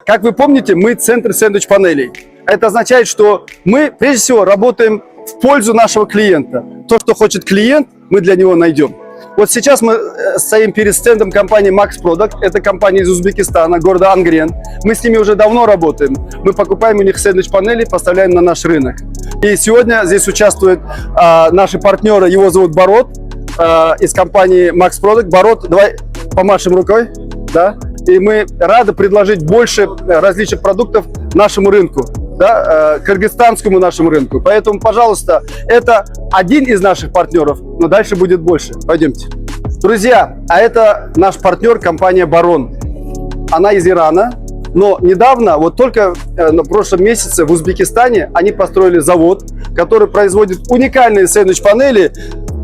Как вы помните, мы центр сэндвич-панелей. Это означает, что мы прежде всего работаем в пользу нашего клиента. То, что хочет клиент, мы для него найдем. Вот сейчас мы стоим перед стендом компании Max Product. Это компания из Узбекистана, города Ангрен. Мы с ними уже давно работаем. Мы покупаем у них сэндвич-панели, поставляем на наш рынок. И сегодня здесь участвуют наши партнеры. Его зовут Бород, из компании Max Product. Бород, давай помашем рукой. Да? И мы рады предложить больше различных продуктов нашему рынку, да, кыргызстанскому нашему рынку. Поэтому, пожалуйста, это один из наших партнеров, но дальше будет больше. Пойдемте. Друзья, а это наш партнер, компания Барон. Она из Ирана, но недавно, вот только на прошлом месяце в Узбекистане они построили завод, который производит уникальные сэндвич-панели.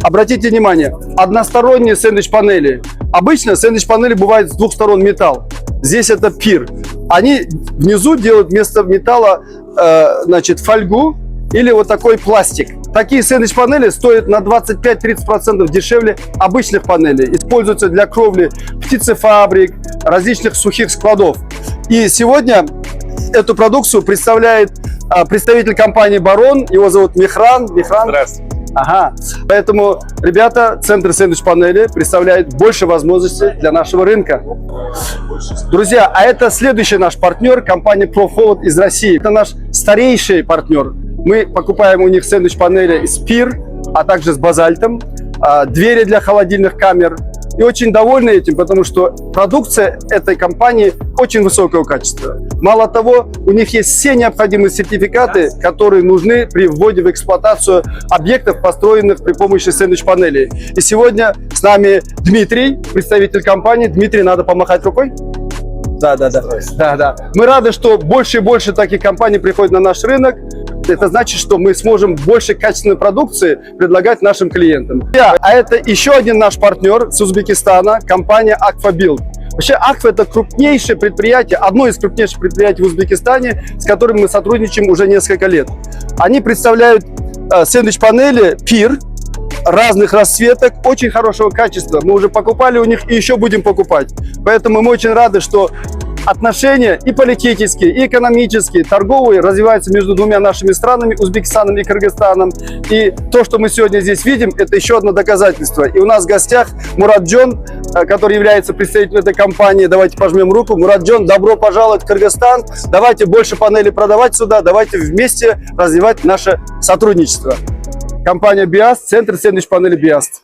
Обратите внимание, односторонние сэндвич-панели. Обычно сэндвич-панели бывают с двух сторон металл. Здесь это пир. Они внизу делают вместо металла фольгу или вот такой пластик. Такие сэндвич-панели стоят на 25-30% дешевле обычных панелей. Используются для кровли птицефабрик, различных сухих складов. И сегодня эту продукцию представляет представитель компании Барон. Его зовут Михран. Здравствуйте. Ага. Поэтому, ребята, центр сэндвич-панели представляет больше возможностей для нашего рынка. Друзья, а это следующий наш партнер, компания ProFold из России. Это наш старейший партнер. Мы покупаем у них сэндвич-панели из пир, а также с базальтом, двери для холодильных камер. И очень довольны этим, потому что продукция этой компании очень высокого качества. Мало того, у них есть все необходимые сертификаты, которые нужны при вводе в эксплуатацию объектов, построенных при помощи сэндвич-панелей. И сегодня с нами Дмитрий, представитель компании. Дмитрий, надо помахать рукой? Да. Мы рады, что больше и больше таких компаний приходят на наш рынок. Это значит, что мы сможем больше качественной продукции предлагать нашим клиентам. А это еще один наш партнер с Узбекистана, компания Акфабилд. Вообще Акфа — это крупнейшее предприятие, одно из крупнейших предприятий в Узбекистане, с которым мы сотрудничаем уже несколько лет. Они представляют сэндвич-панели пир разных расцветок, очень хорошего качества. Мы уже покупали у них и еще будем покупать. Поэтому мы очень рады, что отношения и политические, и экономические, торговые развиваются между двумя нашими странами, Узбекистаном и Кыргызстаном. И то, что мы сегодня здесь видим, это еще одно доказательство. И у нас в гостях Муратджон, который является представителем этой компании. Давайте пожмем руку. Муратджон, добро пожаловать в Кыргызстан. Давайте больше панелей продавать сюда. Давайте вместе развивать наше сотрудничество. Компания Биаст, центр сэндвич-панели Биаст.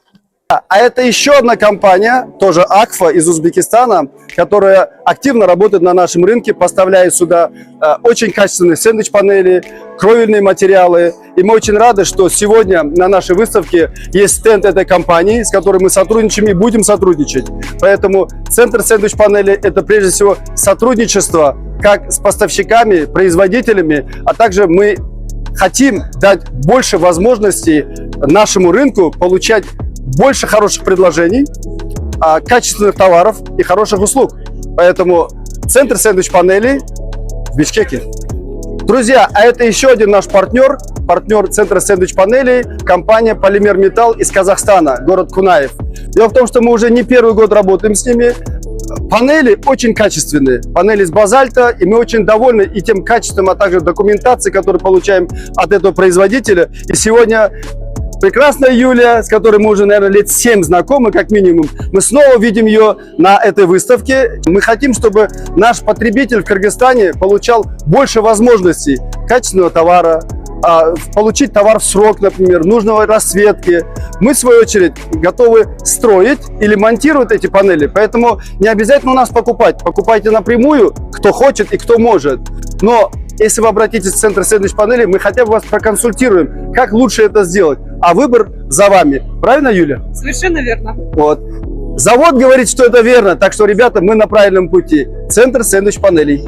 А это еще одна компания, тоже Акфа из Узбекистана, которая активно работает на нашем рынке, поставляя сюда очень качественные сэндвич-панели, кровельные материалы. И мы очень рады, что сегодня на нашей выставке есть стенд этой компании, с которой мы сотрудничаем и будем сотрудничать. Поэтому центр сэндвич-панели – это прежде всего сотрудничество как с поставщиками, производителями, а также мы хотим дать больше возможностей нашему рынку получать больше хороших предложений, качественных товаров и хороших услуг. Поэтому центр сэндвич-панелей в Бишкеке. Друзья, а это еще один наш партнер центра сэндвич-панелей, компания Полимер Металл из Казахстана, город Кунаев. Дело в том, что мы уже не первый год работаем с ними. Панели очень качественные, панели из базальта, и мы очень довольны и тем качеством, а также документацией, которую получаем от этого производителя. И сегодня прекрасная Юлия, с которой мы уже, наверное, лет 7 знакомы, как минимум, мы снова видим ее на этой выставке. Мы хотим, чтобы наш потребитель в Кыргызстане получал больше возможностей качественного товара, получить товар в срок, например, нужной расцветки. Мы, в свою очередь, готовы строить или монтировать эти панели, поэтому не обязательно у нас покупать. Покупайте напрямую, кто хочет и кто может. Но если вы обратитесь в центр сэндвич-панелей, мы хотя бы вас проконсультируем, как лучше это сделать. А выбор за вами. Правильно, Юля? Совершенно верно. Вот. Завод говорит, что это верно, так что, ребята, мы на правильном пути. Центр сэндвич-панелей.